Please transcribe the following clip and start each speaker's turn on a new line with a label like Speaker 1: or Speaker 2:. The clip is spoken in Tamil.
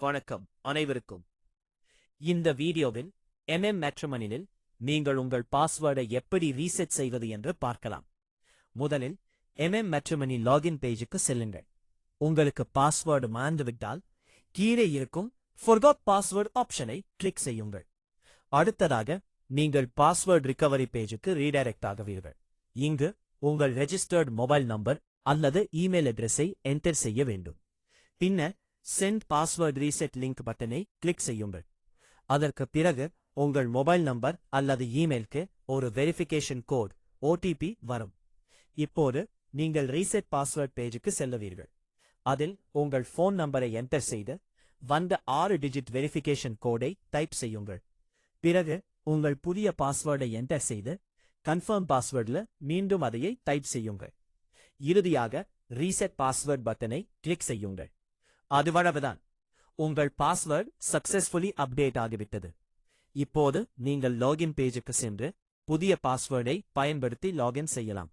Speaker 1: வணக்கம் அனைவருக்கும். இந்த வீடியோவில் மேட்ரிமோனியில் நீங்கள் உங்கள் பாஸ்வேர்டை எப்படி ரீசெட் செய்வது என்று பார்க்கலாம். முதலில் மேட்ரிமோனி லாகின் பேஜுக்கு செல்லுங்கள். உங்களுக்கு பாஸ்வேர்டு மறந்துவிட்டால் கீழே இருக்கும் forgot பாஸ்வேர்டு ஆப்ஷனை கிளிக் செய்யுங்கள். அடுத்ததாக நீங்கள் பாஸ்வேர்டு ரிகவரி பேஜுக்கு ரீடைரக்ட் ஆகுவீர்கள். இங்கு உங்கள் ரெஜிஸ்டர்ட் மொபைல் நம்பர் அல்லது இமெயில் அட்ரஸை என்டர் செய்ய வேண்டும். பின்னர் சென்ட் பாஸ்வேர்ட் ரீசெட் லிங்க் பட்டனை கிளிக் செய்யுங்கள். அதற்கு பிறகு உங்கள் மொபைல் நம்பர் அல்லது இமெயிலுக்கு ஒரு வெரிஃபிகேஷன் கோட் OTP வரும். இப்போது நீங்கள் ரீசெட் பாஸ்வேர்ட் பேஜுக்கு செல்லுவீர்கள். அதில் உங்கள் ஃபோன் நம்பரை என்டர் செய்து வந்த 6 டிஜிட் வெரிஃபிகேஷன் கோடை டைப் செய்யுங்கள். பிறகு உங்கள் புதிய பாஸ்வேர்டை என்டர் செய்து கன்ஃபர்ம் பாஸ்வேர்டில் மீண்டும் அதையை டைப் செய்யுங்கள். இறுதியாக ரீசெட் பாஸ்வேர்ட் பட்டனை கிளிக் செய்யுங்கள். அதுவளவுதான், உங்கள் பாஸ்வேர்ட் சக்சஸ்ஃபுல்லி அப்டேட் ஆகிவிட்டது. இப்போது நீங்கள் லாகின் பேஜுக்கு சென்று புதிய பாஸ்வேர்டை பயன்படுத்தி லாகின் செய்யலாம்.